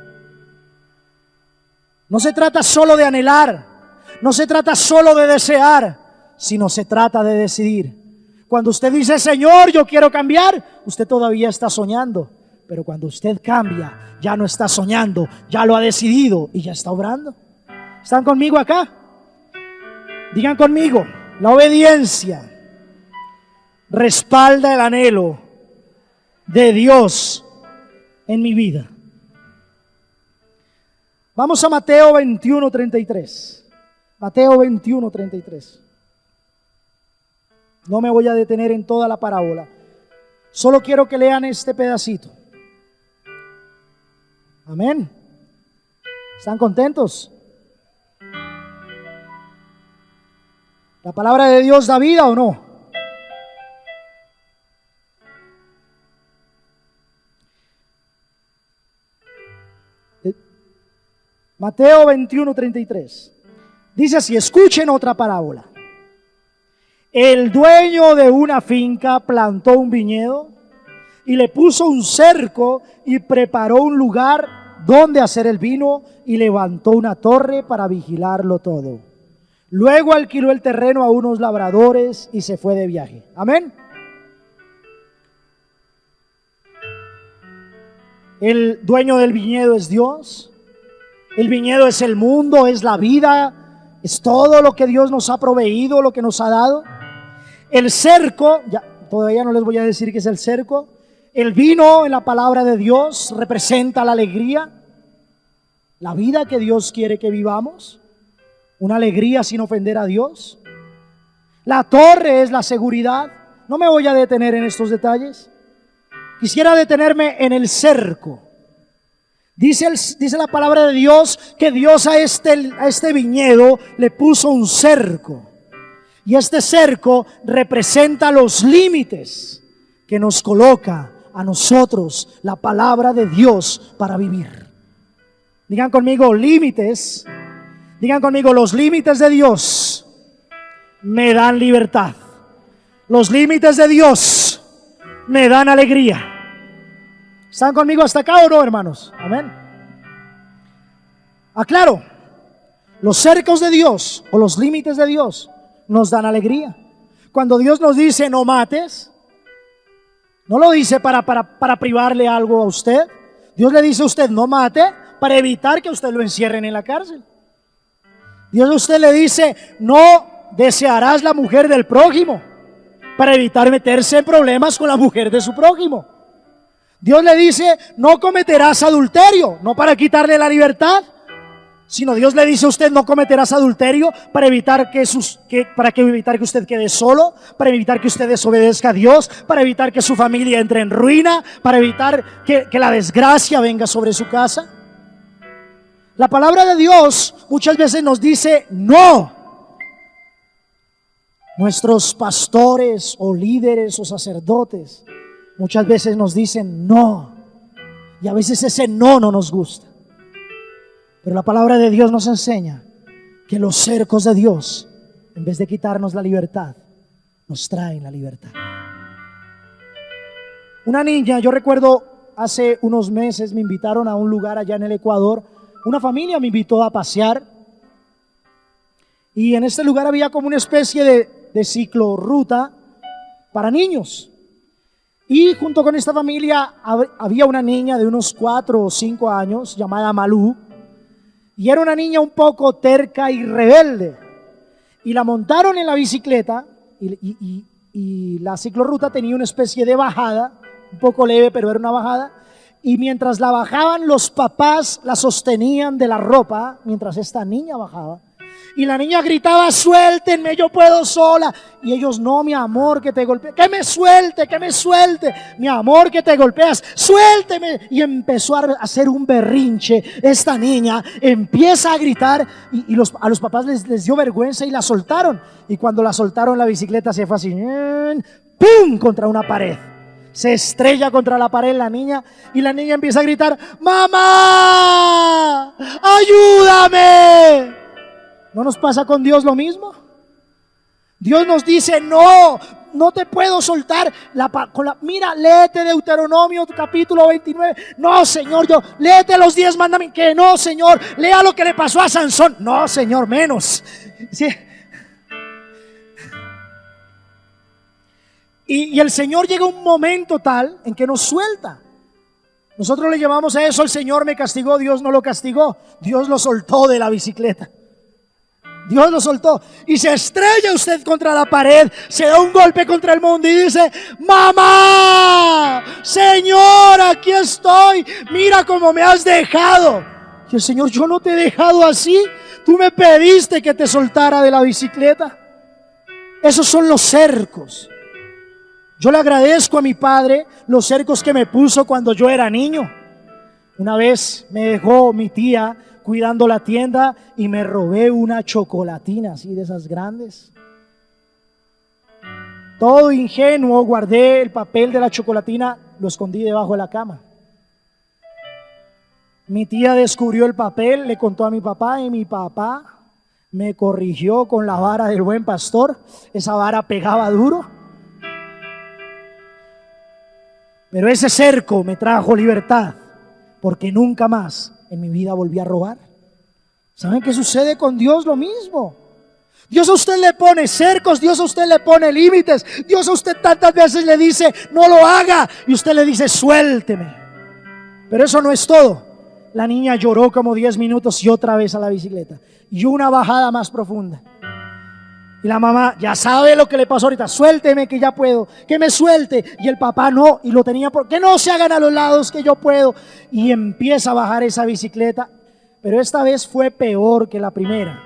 [SPEAKER 1] No se trata solo de anhelar, no se trata solo de desear, sino se trata de decidir. Cuando usted dice: Señor, yo quiero cambiar, usted todavía está soñando. Pero cuando usted cambia, ya no está soñando, ya lo ha decidido y ya está obrando. ¿Están conmigo acá? Digan conmigo: la obediencia respalda el anhelo de Dios en mi vida. Vamos a Mateo 21:33. Mateo 21:33. No me voy a detener en toda la parábola. Solo quiero que lean este pedacito. Amén. ¿Están contentos? ¿La palabra de Dios da vida o no? Mateo 21:33. Dice así, escuchen otra parábola. El dueño de una finca plantó un viñedo y le puso un cerco y preparó un lugar donde hacer el vino y levantó una torre para vigilarlo todo. Luego alquiló el terreno a unos labradores y se fue de viaje. Amén. El dueño del viñedo es Dios. El viñedo es el mundo, es la vida, es todo lo que Dios nos ha proveído, lo que nos ha dado. El cerco, todavía no les voy a decir qué es el cerco. El vino en la palabra de Dios representa la alegría, la vida que Dios quiere que vivamos, una alegría sin ofender a Dios. La torre es la seguridad. No me voy a detener en estos detalles. Quisiera detenerme en el cerco. Dice la palabra de Dios que Dios a este viñedo le puso un cerco. Y este cerco representa los límites que nos coloca a nosotros la palabra de Dios para vivir. Digan conmigo límites. Digan conmigo, los límites de Dios me dan libertad. Los límites de Dios me dan alegría. ¿Están conmigo hasta acá o no, hermanos? Amén. Aclaro, los cercos de Dios o los límites de Dios nos dan alegría. Cuando Dios nos dice no mates, no lo dice para privarle algo a usted. Dios le dice a usted no mate para evitar que usted lo encierren en la cárcel. Dios a usted le dice no desearás la mujer del prójimo para evitar meterse en problemas con la mujer de su prójimo. Dios le dice no cometerás adulterio, no para quitarle la libertad, sino Dios le dice a usted no cometerás adulterio para evitar que usted quede solo, para evitar que usted desobedezca a Dios, para evitar que su familia entre en ruina, para evitar que la desgracia venga sobre su casa. La palabra de Dios muchas veces nos dice no. Nuestros pastores o líderes o sacerdotes muchas veces nos dicen no, y a veces ese no nos gusta. Pero la palabra de Dios nos enseña que los cercos de Dios, en vez de quitarnos la libertad, nos traen la libertad. Una niña, yo recuerdo hace unos meses me invitaron a un lugar allá en el Ecuador. Una familia me invitó a pasear y en este lugar había como una especie de ciclorruta para niños. Y junto con esta familia había una niña de unos 4 o 5 años llamada Malú. Y era una niña un poco terca y rebelde. Y la montaron en la bicicleta y la ciclorruta tenía una especie de bajada, un poco leve, pero era una bajada. Y mientras la bajaban, los papás la sostenían de la ropa mientras esta niña bajaba. Y la niña gritaba, suéltenme, yo puedo sola. Y ellos, no, mi amor, que te golpee. Que me suelte, mi amor, que te golpeas, suélteme. Y empezó a hacer un berrinche. Esta niña empieza a gritar y a los papás les dio vergüenza y la soltaron. Y cuando la soltaron, la bicicleta se fue así, ¡pum!, contra una pared. Se estrella contra la pared la niña y la niña empieza a gritar, ¡mamá! ¡Ayúdame! ¿No nos pasa con Dios lo mismo? Dios nos dice, no te puedo soltar. Mira, léete Deuteronomio capítulo 29. No, Señor, léete los 10 mandamientos. Que no, Señor, lea lo que le pasó a Sansón. No, Señor, menos. ¿Sí? Y el Señor llega un momento tal en que nos suelta. Nosotros le llamamos a eso, el Señor me castigó. Dios no lo castigó, Dios lo soltó de la bicicleta. Dios lo soltó y se estrella usted contra la pared, se da un golpe contra el mundo y dice, mamá, Señor, aquí estoy, mira cómo me has dejado. Y el Señor, yo no te he dejado así, tú me pediste que te soltara de la bicicleta. Esos son los cercos. Yo le agradezco a mi padre los cercos que me puso cuando yo era niño. Una vez me dejó mi tía cuidando la tienda y me robé una chocolatina así de esas grandes. Todo ingenuo, guardé el papel de la chocolatina, lo escondí debajo de la cama. Mi tía descubrió el papel, le contó a mi papá y mi papá me corrigió con la vara del buen pastor. Esa vara pegaba duro. Pero ese cerco me trajo libertad, porque nunca más en mi vida volví a robar. ¿Saben qué sucede con Dios? Lo mismo. Dios a usted le pone cercos, Dios a usted le pone límites, Dios a usted tantas veces le dice no lo haga y usted le dice suélteme. Pero eso no es todo. La niña lloró como 10 minutos y otra vez a la bicicleta y una bajada más profunda. Y la mamá ya sabe lo que le pasó ahorita, suélteme que ya puedo, que me suelte. Y el papá no, y lo tenía por que no se hagan a los lados que yo puedo. Y empieza a bajar esa bicicleta, pero esta vez fue peor que la primera.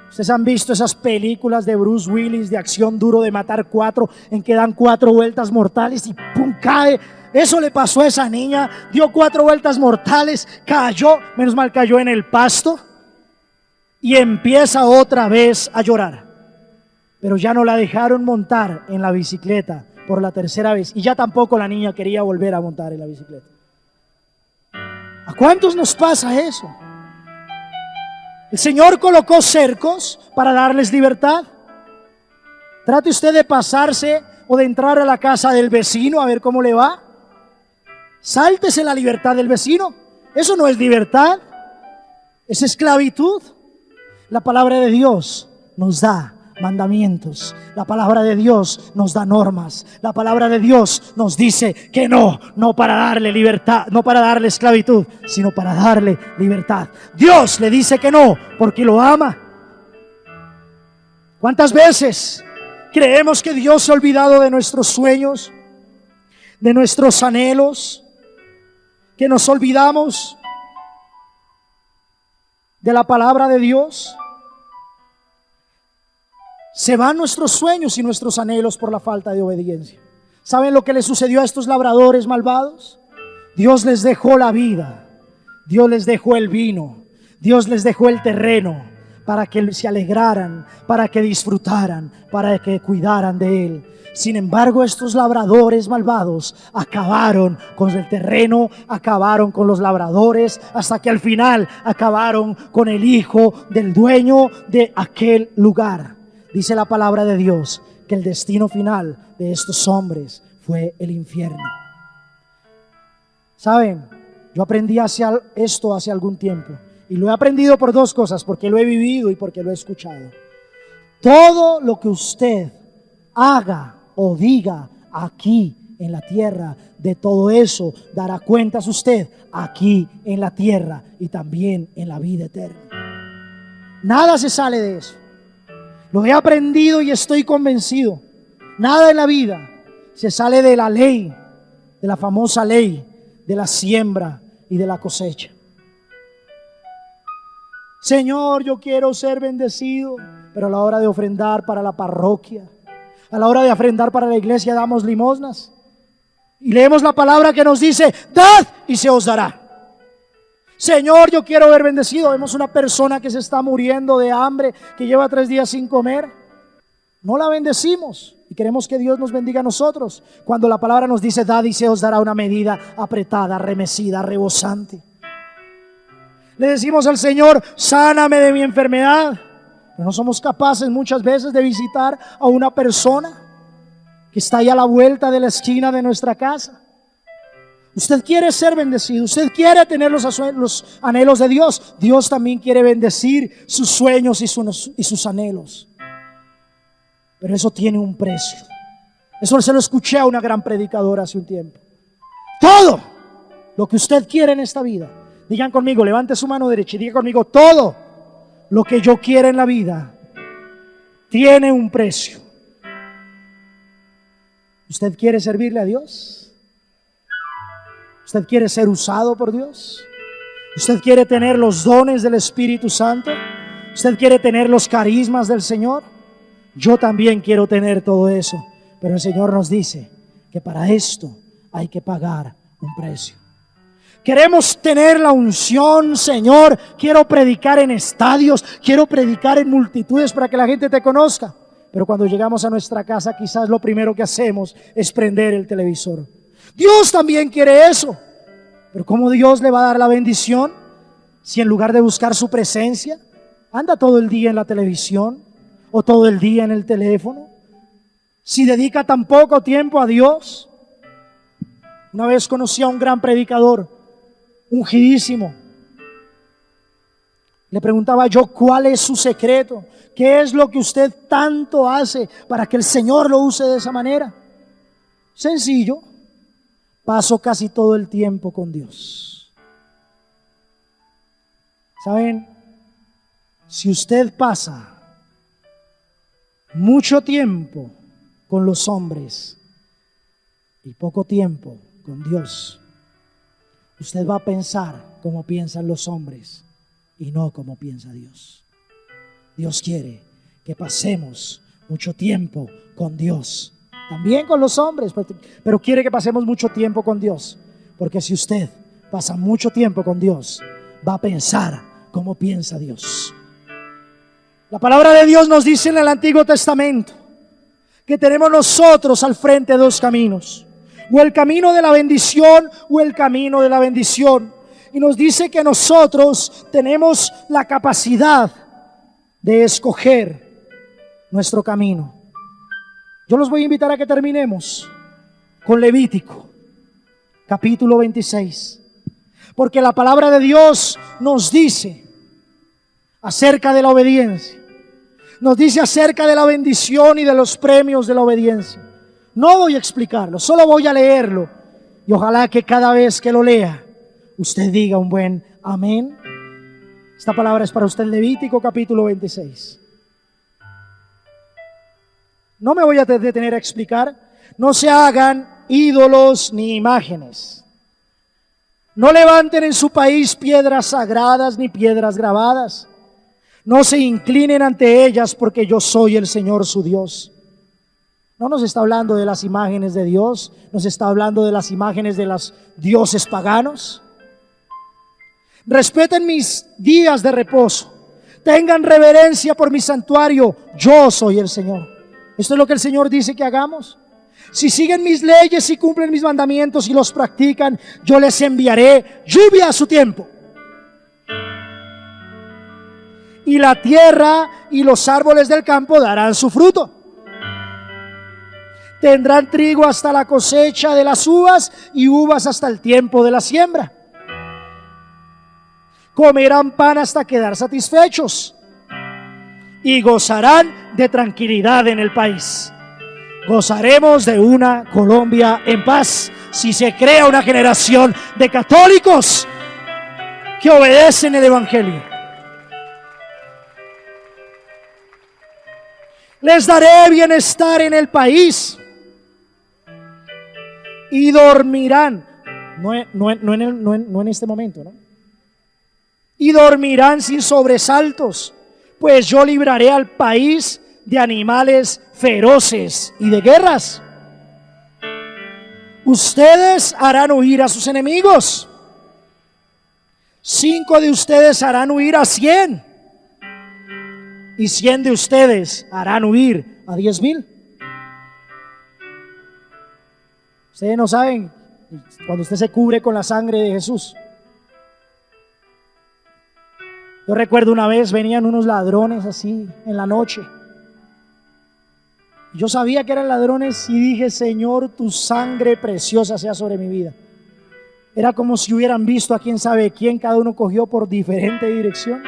[SPEAKER 1] Ustedes han visto esas películas de Bruce Willis de acción duro de matar 4, en que dan 4 vueltas mortales y ¡pum! Cae. Eso le pasó a esa niña, dio 4 vueltas mortales, cayó, menos mal cayó en el pasto y empieza otra vez a llorar. Pero ya no la dejaron montar en la bicicleta por la tercera vez y ya tampoco la niña quería volver a montar en la bicicleta. ¿A cuántos nos pasa eso? El Señor colocó cercos para darles libertad. Trate usted de pasarse o de entrar a la casa del vecino a ver cómo le va. Sáltese la libertad del vecino. Eso no es libertad, es esclavitud. La palabra de Dios nos da mandamientos. La palabra de Dios nos da normas. La palabra de Dios nos dice que no para darle libertad, no para darle esclavitud, sino para darle libertad. Dios le dice que no porque lo ama. ¿Cuántas veces creemos que Dios se ha olvidado de nuestros sueños, de nuestros anhelos, que nos olvidamos de la palabra de Dios? Se van nuestros sueños y nuestros anhelos por la falta de obediencia. ¿Saben lo que le sucedió a estos labradores malvados? Dios les dejó la vida, Dios les dejó el vino, Dios les dejó el terreno para que se alegraran, para que disfrutaran, para que cuidaran de él. Sin embargo, estos labradores malvados acabaron con el terreno, acabaron con los labradores, hasta que al final acabaron con el hijo del dueño de aquel lugar. Dice la palabra de Dios que el destino final de estos hombres fue el infierno. ¿Saben? Yo aprendí esto hace algún tiempo y lo he aprendido por 2 cosas, porque lo he vivido y porque lo he escuchado. Todo lo que usted haga o diga aquí en la tierra, de todo eso dará cuentas usted aquí en la tierra y también en la vida eterna. Nada se sale de eso. Lo he aprendido y estoy convencido. Nada en la vida se sale de la ley, de la famosa ley de la siembra y de la cosecha. Señor, yo quiero ser bendecido, pero a la hora de ofrendar para la parroquia, a la hora de ofrendar para la iglesia, damos limosnas. Y leemos la palabra que nos dice: dad y se os dará. Señor, yo quiero ver bendecido. Vemos una persona que se está muriendo de hambre, que lleva 3 días sin comer. No la bendecimos y queremos que Dios nos bendiga a nosotros, cuando la palabra nos dice: dad y se os dará, una medida apretada, remecida, rebosante. Le decimos al Señor: sáname de mi enfermedad. Pero no somos capaces muchas veces de visitar a una persona que está ahí a la vuelta de la esquina de nuestra casa. Usted quiere ser bendecido, usted quiere tener los anhelos de Dios. Dios también quiere bendecir sus sueños y sus anhelos. Pero eso tiene un precio. Eso se lo escuché a una gran predicadora hace un tiempo. Todo lo que usted quiere en esta vida, digan conmigo, levante su mano derecha y diga conmigo: todo lo que yo quiero en la vida tiene un precio. ¿Usted quiere servirle a Dios? ¿Usted quiere ser usado por Dios? ¿Usted quiere tener los dones del Espíritu Santo? ¿Usted quiere tener los carismas del Señor? Yo también quiero tener todo eso, pero el Señor nos dice que para esto hay que pagar un precio. Queremos tener la unción, Señor, quiero predicar en estadios, quiero predicar en multitudes para que la gente te conozca. Pero cuando llegamos a nuestra casa, quizás lo primero que hacemos es prender el televisor. Dios también quiere eso. Pero ¿cómo Dios le va a dar la bendición si en lugar de buscar su presencia anda todo el día en la televisión o todo el día en el teléfono? Si dedica tan poco tiempo a Dios. Una vez conocí a un gran predicador, ungidísimo. Le preguntaba yo, ¿cuál es su secreto? ¿Qué es lo que usted tanto hace para que el Señor lo use de esa manera? Sencillo, paso casi todo el tiempo con Dios. ¿Saben? Si usted pasa mucho tiempo con los hombres y poco tiempo con Dios, usted va a pensar como piensan los hombres y no como piensa Dios. Dios quiere que pasemos mucho tiempo con Dios, también con los hombres, pero quiere que pasemos mucho tiempo con Dios, porque si usted pasa mucho tiempo con Dios, va a pensar como piensa Dios. La palabra de Dios nos dice en el Antiguo Testamento que tenemos nosotros al frente dos caminos, o el camino de la bendición o el camino de la bendición. Y nos dice que nosotros tenemos la capacidad de escoger nuestro camino. Yo los voy a invitar a que terminemos con Levítico, capítulo 26. Porque la palabra de Dios nos dice acerca de la obediencia. Nos dice acerca de la bendición y de los premios de la obediencia. No voy a explicarlo, solo voy a leerlo. Y ojalá que cada vez que lo lea, usted diga un buen amén. Esta palabra es para usted, Levítico capítulo 26. No me voy a detener a explicar. No se hagan ídolos ni imágenes. No levanten en su país piedras sagradas ni piedras grabadas. No se inclinen ante ellas, porque yo soy el Señor su Dios. No nos está hablando de las imágenes de Dios, nos está hablando de las imágenes de los dioses paganos. Respeten mis días de reposo, tengan reverencia por mi santuario, yo soy el Señor. Esto es lo que el Señor dice que hagamos. Si siguen mis leyes y cumplen mis mandamientos y los practican, yo les enviaré lluvia a su tiempo. Y la tierra y los árboles del campo darán su fruto. Tendrán trigo hasta la cosecha de las uvas y uvas hasta el tiempo de la siembra. Comerán pan hasta quedar satisfechos y gozarán de tranquilidad en el país. Gozaremos de una Colombia en paz si se crea una generación de católicos que obedecen el Evangelio. Les daré bienestar en el país y dormirán. No en este momento, ¿no? Y dormirán sin sobresaltos, pues yo libraré al país de animales feroces y de guerras. Ustedes harán huir a sus enemigos. 5 de ustedes harán huir a 100. Y 100 de ustedes harán huir a 10,000. Ustedes no saben cuando usted se cubre con la sangre de Jesús. Yo recuerdo una vez venían unos ladrones así en la noche. Yo sabía que eran ladrones y dije: Señor, tu sangre preciosa sea sobre mi vida. Era como si hubieran visto a quién sabe quién, cada uno cogió por diferente dirección.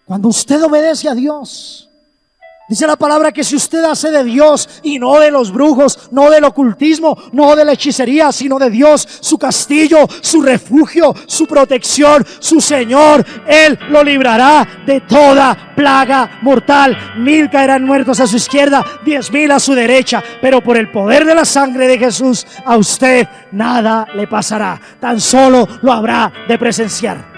[SPEAKER 1] Cuando usted obedece a Dios, dice la palabra que si usted hace de Dios y no de los brujos, no del ocultismo, no de la hechicería, sino de Dios, su castillo, su refugio, su protección, su Señor, Él lo librará de toda plaga mortal. 1,000 caerán muertos a su izquierda, 10,000 a su derecha, pero por el poder de la sangre de Jesús, a usted nada le pasará. Tan solo lo habrá de presenciar.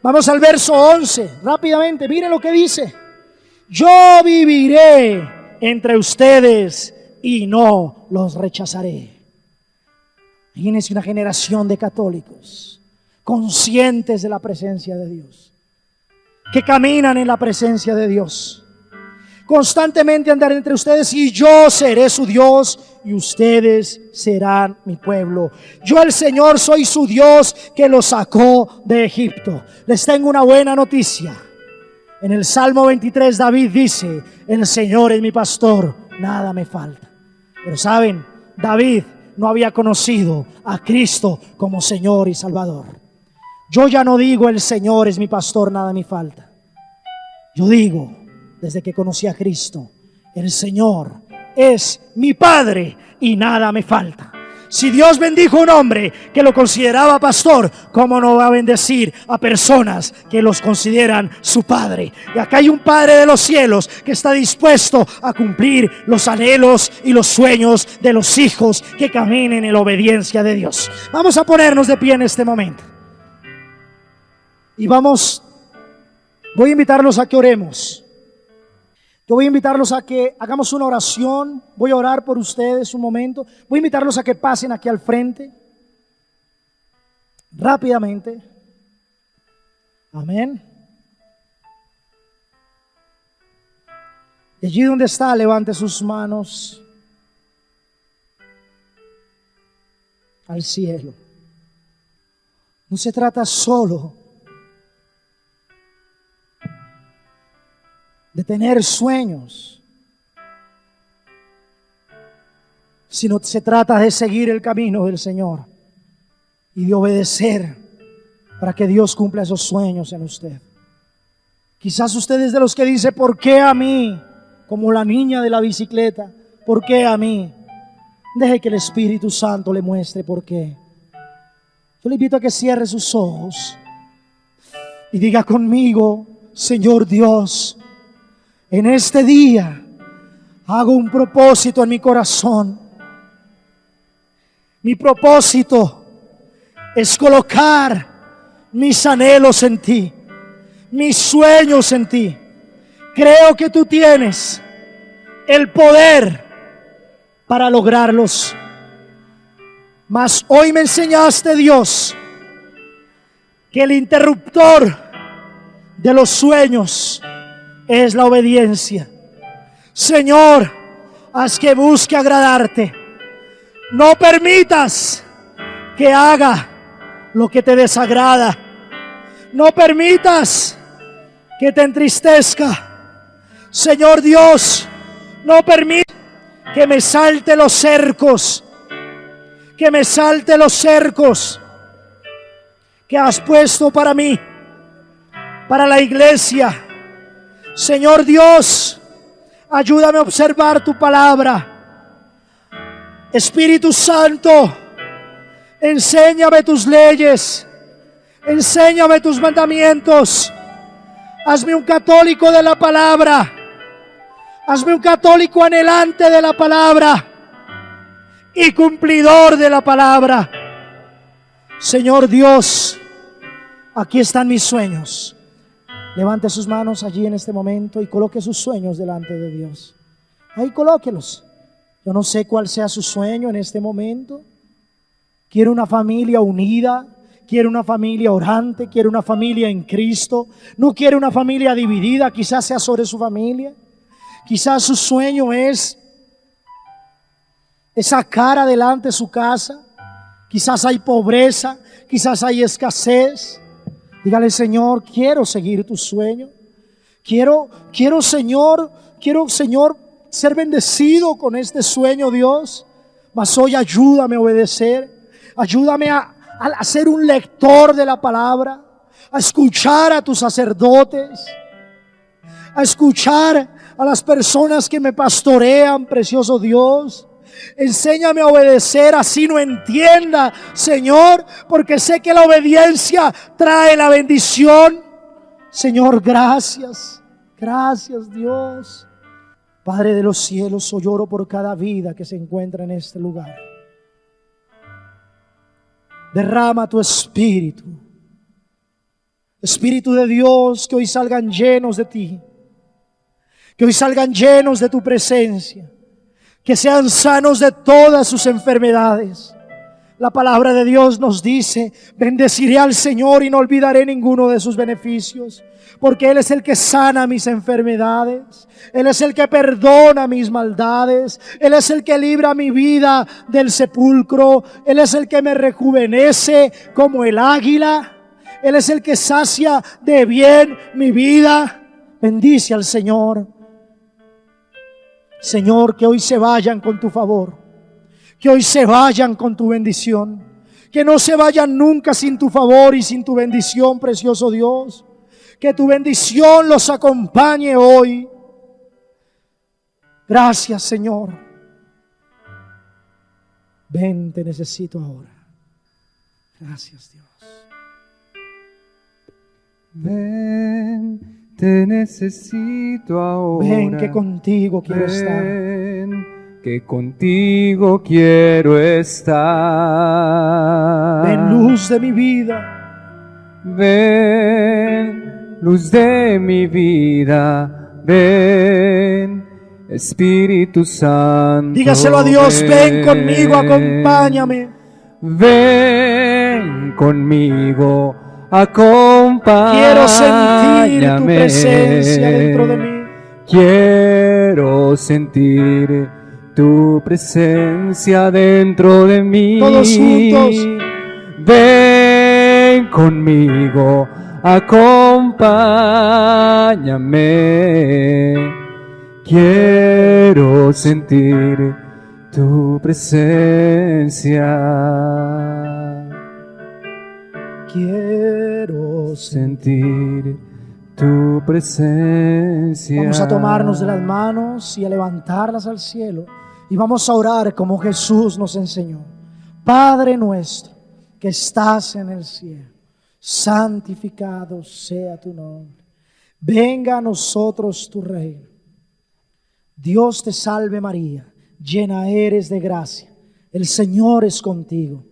[SPEAKER 1] Vamos al verso 11, rápidamente, mire lo que dice. Yo viviré entre ustedes y no los rechazaré. Imagínense una generación de católicos conscientes de la presencia de Dios. que caminan en la presencia de Dios. Constantemente andaré entre ustedes y yo seré su Dios y ustedes serán mi pueblo. Yo, el Señor, soy su Dios que los sacó de Egipto. Les tengo una buena noticia. En el Salmo 23 David dice: el Señor es mi pastor, nada me falta. Pero saben, David no había conocido a Cristo como Señor y Salvador. Yo ya no digo el Señor es mi pastor, nada me falta. Yo digo, desde que conocí a Cristo, el Señor es mi Padre y nada me falta. Si Dios bendijo a un hombre que lo consideraba pastor, ¿cómo no va a bendecir a personas que los consideran su Padre? Y acá hay un Padre de los cielos que está dispuesto a cumplir los anhelos y los sueños de los hijos que caminen en la obediencia de Dios. Vamos a ponernos de pie en este momento. Y voy a invitarlos a que oremos. Yo voy a invitarlos a que hagamos una oración. Voy a orar por ustedes un momento. Voy a invitarlos a que pasen aquí al frente. Rápidamente. Amén. Y allí donde está, levante sus manos al cielo. No se trata solo de tener sueños, sino se trata de seguir el camino del Señor y de obedecer para que Dios cumpla esos sueños en usted. Quizás usted es de los que dice: ¿por qué a mí? Como la niña de la bicicleta, ¿por qué a mí? Deje que el Espíritu Santo le muestre por qué. Yo le invito a que cierre sus ojos y diga conmigo: Señor Dios, en este día hago un propósito en mi corazón. Mi propósito es colocar mis anhelos en ti, mis sueños en ti. Creo que tú tienes el poder para lograrlos. Mas hoy me enseñaste, Dios, que el interruptor de los sueños es la obediencia. Señor, haz que busque agradarte. No permitas que haga lo que te desagrada. No permitas que te entristezca. Señor Dios, no permitas que me salte los cercos. Que me salte los cercos que has puesto para mí, para la iglesia. Señor Dios, ayúdame a observar tu palabra. Espíritu Santo, enséñame tus leyes, enséñame tus mandamientos. Hazme un católico de la palabra, hazme un católico anhelante de la palabra y cumplidor de la palabra. Señor Dios, aquí están mis sueños. Levante sus manos allí en este momento y coloque sus sueños delante de Dios. Ahí colóquelos. Yo no sé cuál sea su sueño en este momento. Quiero una familia unida, quiero una familia orante, quiero una familia en Cristo. No quiero una familia dividida, quizás sea sobre su familia. Quizás su sueño es sacar adelante su casa. Quizás hay pobreza, quizás hay escasez. Dígale: Señor, quiero seguir tu sueño. Quiero Señor, ser bendecido con este sueño, Dios. Mas hoy ayúdame a obedecer. Ayúdame a ser un lector de la palabra, a escuchar a tus sacerdotes, a escuchar a las personas que me pastorean, precioso Dios. Enséñame a obedecer, así no entienda, Señor, porque sé que la obediencia trae la bendición. Señor, gracias, gracias Dios. Padre de los cielos, hoy oro por cada vida que se encuentra en este lugar. Derrama tu espíritu, Espíritu de Dios, que hoy salgan llenos de ti, que hoy salgan llenos de tu presencia, que sean sanos de todas sus enfermedades, La palabra de Dios nos dice: bendeciré al Señor y no olvidaré ninguno de sus beneficios, porque Él es el que sana mis enfermedades, Él es el que perdona mis maldades, Él es el que libra mi vida del sepulcro, Él es el que me rejuvenece como el águila, Él es el que sacia de bien mi vida. Bendice al Señor. Señor, que hoy se vayan con tu favor, que hoy se vayan con tu bendición, que no se vayan nunca sin tu favor y sin tu bendición, precioso Dios. Que tu bendición los acompañe hoy. Gracias, Señor. Ven, te necesito ahora. Gracias, Dios.
[SPEAKER 2] Ven, te necesito ahora.
[SPEAKER 1] Ven, que contigo quiero estar.
[SPEAKER 2] Ven, que contigo quiero estar.
[SPEAKER 1] Ven, luz de mi vida.
[SPEAKER 2] Ven, luz de mi vida. Ven, Espíritu Santo.
[SPEAKER 1] Dígaselo a Dios: ven conmigo, acompáñame.
[SPEAKER 2] Ven conmigo, acompáñame.
[SPEAKER 1] Quiero sentir tu presencia dentro de mí.
[SPEAKER 2] Quiero sentir tu presencia dentro de mí.
[SPEAKER 1] Todos juntos.
[SPEAKER 2] Ven conmigo, acompáñame. Quiero sentir tu presencia.
[SPEAKER 1] Quiero
[SPEAKER 2] Sentir tu presencia.
[SPEAKER 1] Vamos a tomarnos de las manos y a levantarlas al cielo y vamos a orar como Jesús nos enseñó. Padre nuestro que estás en el cielo, santificado sea tu nombre. Venga a nosotros tu reino. Dios te salve María, llena eres de gracia. El Señor es contigo.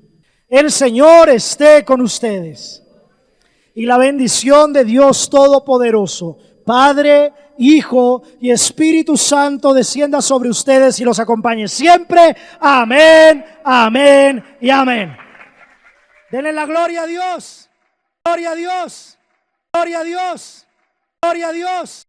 [SPEAKER 1] El Señor esté con ustedes. Y la bendición de Dios Todopoderoso, Padre, Hijo y Espíritu Santo descienda sobre ustedes y los acompañe siempre. Amén, amén y amén. Denle la gloria a Dios. Gloria a Dios. Gloria a Dios. Gloria a Dios.